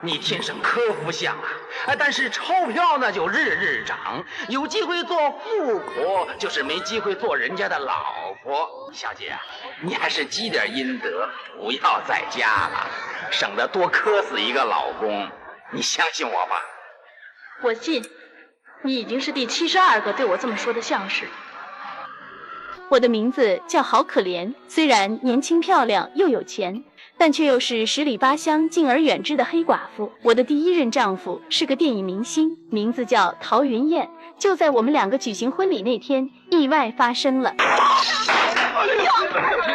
你天生科夫相啊，但是钞票呢就日日涨，有机会做富婆，就是没机会做人家的老婆。小姐啊，你还是积点阴德，不要再嫁了，省得多磕死一个老公。你相信我吧。我信，你已经是第72个对我这么说的相士。我的名字叫好可怜，虽然年轻漂亮又有钱，但却又是十里八乡敬而远之的黑寡妇。我的第一任丈夫是个电影明星，名字叫陶云燕。就在我们两个举行婚礼那天，意外发生了。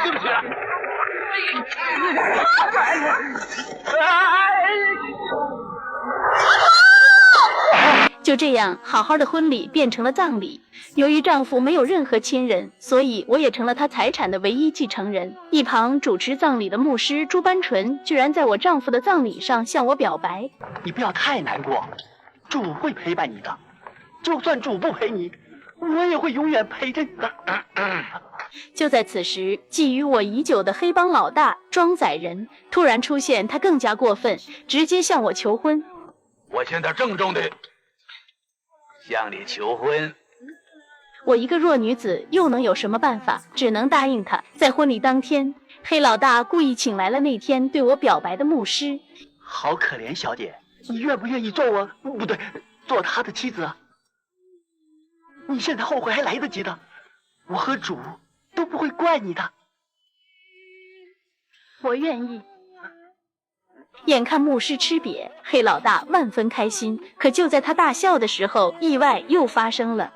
对不起。就这样，好好的婚礼变成了葬礼。由于丈夫没有任何亲人，所以我也成了他财产的唯一继承人。一旁主持葬礼的牧师朱班纯居然在我丈夫的葬礼上向我表白：你不要太难过，主会陪伴你的，就算主不陪你，我也会永远陪着你的。就在此时，觊觎我已久的黑帮老大庄宰人突然出现，他更加过分，直接向我求婚。我现在郑重的向你求婚。我一个弱女子又能有什么办法，只能答应他。在婚礼当天，黑老大故意请来了那天对我表白的牧师。好可怜小姐，你愿不愿意做我不对，做他的妻子啊？你现在后悔还来得及的，我和主都不会怪你的。我愿意。眼看牧师吃瘪，黑老大万分开心。可就在他大笑的时候，意外又发生了。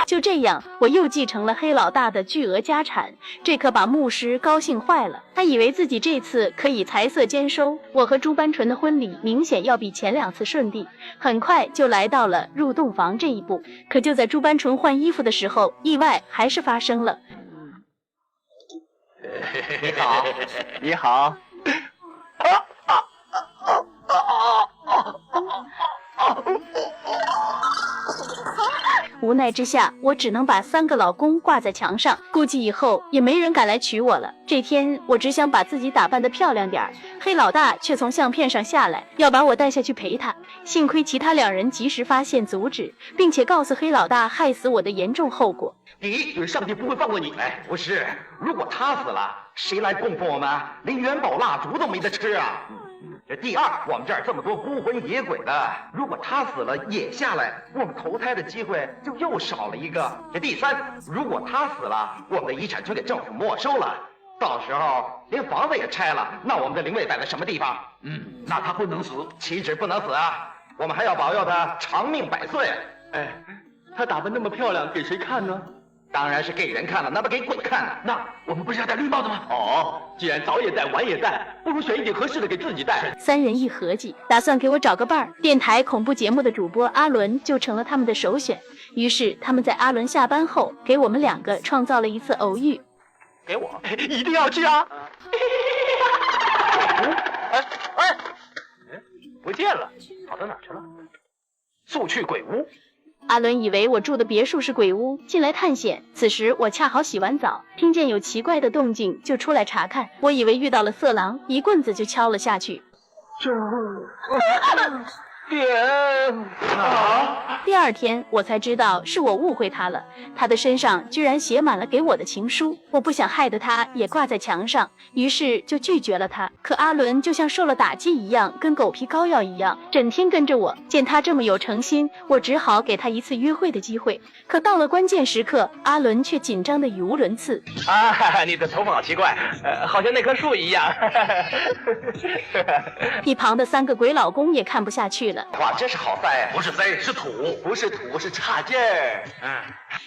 就这样，我又继承了黑老大的巨额家产，这可把牧师高兴坏了。他以为自己这次可以财色兼收。我和朱班纯的婚礼明显要比前2次顺利，很快就来到了入洞房这一步。可就在朱班纯换衣服的时候，意外还是发生了。你好，你好。无奈之下，我只能把3个老公挂在墙上，估计以后也没人敢来娶我了。这天，我只想把自己打扮得漂亮点，黑老大却从相片上下来，要把我带下去陪他。幸亏其他2人及时发现阻止，并且告诉黑老大害死我的严重后果。第一，上帝不会放过你。哎，不是，如果他死了，谁来供奉我们？连元宝蜡烛都没得吃啊！这第二，我们这儿这么多孤魂野鬼的，如果他死了也下来，我们投胎的机会就又少了一个。这第三，如果他死了，我们的遗产全给政府没收了，到时候连房子也拆了，那我们的灵位摆在什么地方？那他不能死，岂止不能死啊，我们还要保佑他长命100岁。哎，他打扮那么漂亮，给谁看呢？当然是给人看了，那不给鬼看呢。那我们不是要戴绿帽子吗？哦，既然早也戴，晚也戴，不如选一顶合适的给自己戴。3人一合计，打算给我找个伴儿。电台恐怖节目的主播阿伦就成了他们的首选。于是他们在阿伦下班后，给我们2个创造了一次偶遇。给我，一定要去啊！不见了，跑到哪去了？速去鬼屋。阿伦以为我住的别墅是鬼屋，进来探险。此时我恰好洗完澡，听见有奇怪的动静，就出来查看。我以为遇到了色狼，一棍子就敲了下去。第2天我才知道是我误会他了，他的身上居然写满了给我的情书。我不想害得他也挂在墙上，于是就拒绝了他。可阿伦就像受了打击一样，跟狗皮膏药一样，整天跟着我。见他这么有诚心，我只好给他一次约会的机会。可到了关键时刻，阿伦却紧张的语无伦次。你的头发好奇怪，好像那棵树一样。一旁的3个鬼老公也看不下去了。哇，真是好塞，不是塞，是土，不是土，是差劲儿。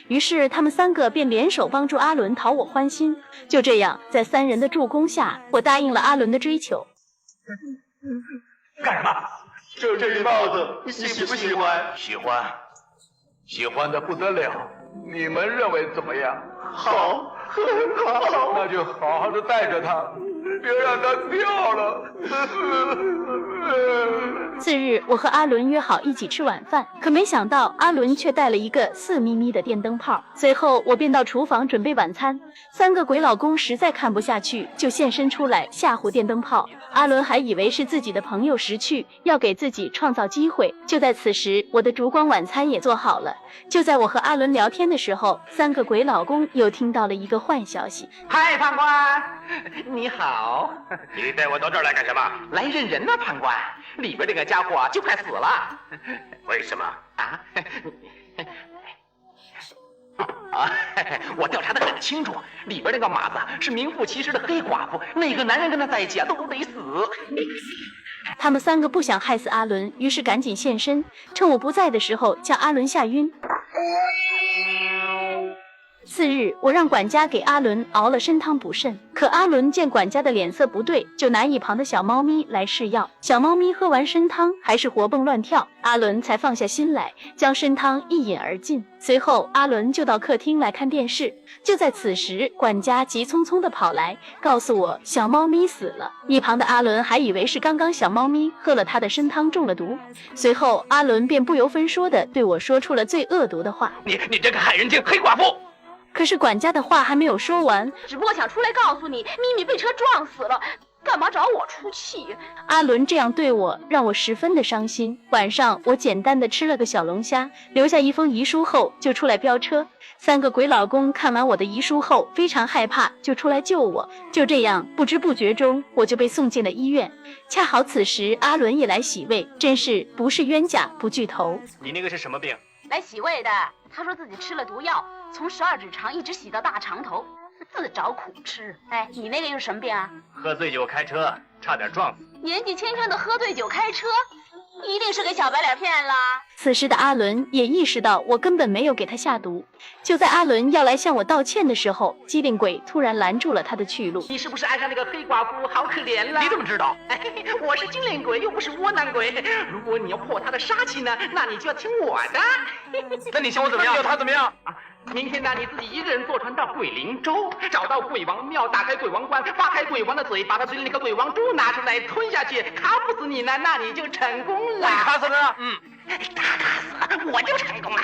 于是他们3个便联手帮助阿伦讨我欢心。就这样，在3人的助攻下，我答应了阿伦的追求。干什么？就这顶帽子，你喜不喜欢？喜欢，喜欢的不得了。你们认为怎么样？好，很好。那就好好的带着它，别让他掉了。次日，我和阿伦约好一起吃晚饭，可没想到阿伦却带了一个4咪咪的电灯泡。随后我便到厨房准备晚餐。3个鬼老公实在看不下去，就现身出来吓唬电灯泡。阿伦还以为是自己的朋友识趣，要给自己创造机会。就在此时，我的烛光晚餐也做好了。就在我和阿伦聊天的时候，3个鬼老公又听到了一个坏消息。嗨，判官，你好。你带我到这儿来干什么？来认人呢，判官。里边这个家伙就快死了。为什么？我调查得很清楚，里边那个马子是名副其实的黑寡妇，哪个男人跟她在一起啊，都得死。他们3个不想害死阿伦，于是赶紧现身，趁我不在的时候将阿伦吓晕。次日，我让管家给阿伦熬了参汤补肾，可阿伦见管家的脸色不对，就拿一旁的小猫咪来试药。小猫咪喝完参汤还是活蹦乱跳，阿伦才放下心来，将参汤一饮而尽。随后阿伦就到客厅来看电视。就在此时，管家急匆匆地跑来，告诉我小猫咪死了。一旁的阿伦还以为是刚刚小猫咪喝了他的参汤中了毒。随后阿伦便不由分说地对我说出了最恶毒的话：你这个害人精黑寡妇！可是管家的话还没有说完，只不过想出来告诉你，咪咪被车撞死了，干嘛找我出气？阿伦这样对我，让我十分的伤心。晚上我简单的吃了个小龙虾，留下一封遗书后就出来飙车。3个鬼老公看完我的遗书后非常害怕，就出来救我。就这样不知不觉中我就被送进了医院。恰好此时阿伦也来洗胃，真是不是冤家不聚头。你那个是什么病？来洗胃的，他说自己吃了毒药，从12指肠一直洗到大肠头，自找苦吃。哎，你那个又是什么病啊？喝醉酒开车，差点撞死。年纪轻轻的喝醉酒开车，一定是给小白脸骗了。此时的阿伦也意识到我根本没有给他下毒。就在阿伦要来向我道歉的时候，机灵鬼突然拦住了他的去路。你是不是爱上那个黑寡妇？好可怜了。你怎么知道？我是精灵鬼，又不是窝囊鬼。如果你要破他的杀气呢，那你就要听我的。那你想我怎么样？他怎么样？明天呢，你自己一个人坐船到鬼灵州，找到鬼王庙，打开鬼王关，扒开鬼王的嘴，把他嘴里那个鬼王珠拿出来吞下去，卡不死你呢，那你就成功了。卡死他？他卡死了，我就成功了。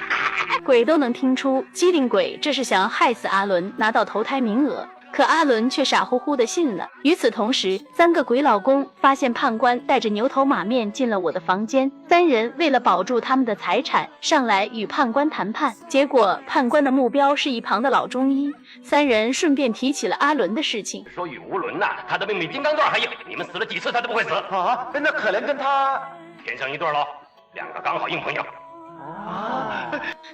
鬼都能听出机灵鬼这是想要害死阿伦，拿到投胎名额。可阿伦却傻乎乎的信了。与此同时，3个鬼老公发现判官带着牛头马面进了我的房间，3人为了保住他们的财产，上来与判官谈判。结果判官的目标是一旁的老中医，3人顺便提起了阿伦的事情。说语无伦呐，他的命比金刚钻还硬，你们死了几次他都不会死啊！那可怜跟他天生一对喽，2个刚好硬朋友。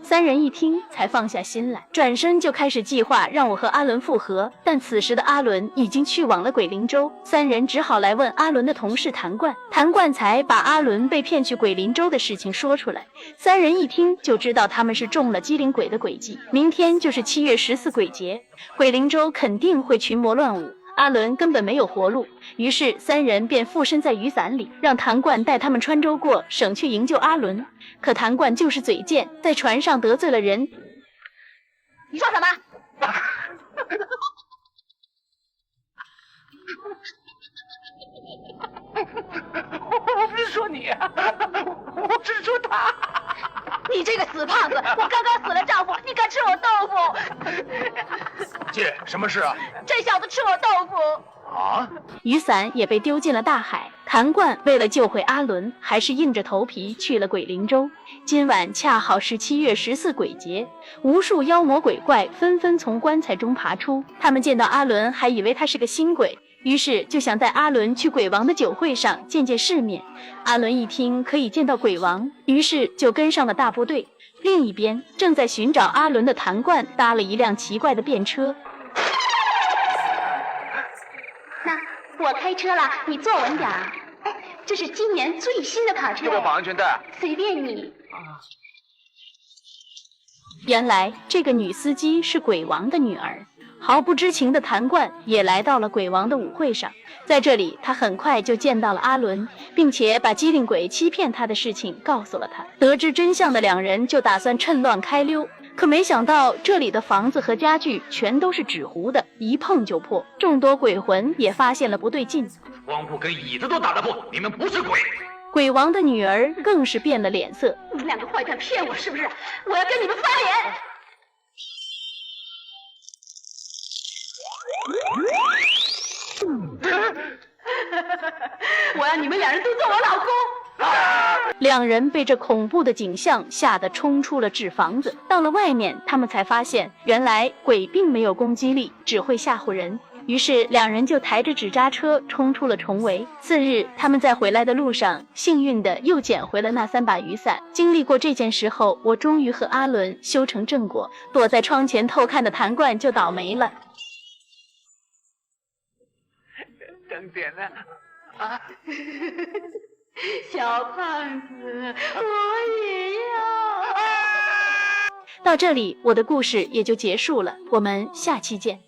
3人一听才放下心来，转身就开始计划让我和阿伦复合。但此时的阿伦已经去往了鬼灵州，3人只好来问阿伦的同事谭冠，谭冠才把阿伦被骗去鬼灵州的事情说出来。3人一听就知道他们是中了机灵鬼的诡计。明天就是7月14鬼节，鬼灵州肯定会群魔乱舞，阿伦根本没有活路，于是3人便附身在雨伞里，让谭冠带他们穿州过，省去营救阿伦。可谭冠就是嘴贱，在船上得罪了人。你说什么？我不是说你啊，我是说他。你这个死胖子，我刚刚死了丈夫，你敢吃我豆腐？姐，什么事啊？这小子吃我豆腐。雨伞也被丢进了大海。谭冠为了救回阿伦，还是硬着头皮去了鬼灵州。今晚恰好是7月14鬼节，无数妖魔鬼怪纷纷从棺材中爬出。他们见到阿伦，还以为他是个新鬼，于是就想带阿伦去鬼王的酒会上见见世面。阿伦一听可以见到鬼王，于是就跟上了大部队。另一边，正在寻找阿伦的谭冠搭了一辆奇怪的便车。我开车了，你坐稳点儿。哎，这是今年最新的跑车。给我绑安全带。随便你。原来这个女司机是鬼王的女儿。毫不知情的谭冠也来到了鬼王的舞会上，在这里他很快就见到了阿伦，并且把机灵鬼欺骗他的事情告诉了他。得知真相的2人就打算趁乱开溜。可没想到这里的房子和家具全都是纸糊的，一碰就破。众多鬼魂也发现了不对劲，床铺跟椅子都打得破，你们不是鬼。鬼王的女儿更是变了脸色。你们两个坏蛋骗我是不是？我要跟你们翻脸！我要你们两人都做我老公！两人被这恐怖的景象吓得冲出了纸房子。到了外面，他们才发现原来鬼并没有攻击力，只会吓唬人。于是两人就抬着纸扎车冲出了重围。次日，他们在回来的路上，幸运的又捡回了那3把雨伞。经历过这件事后，我终于和阿伦修成正果，躲在窗前偷看的谭冠就倒霉了。整点呢？啊！小胖子，我也要。到这里，我的故事也就结束了。我们下期见。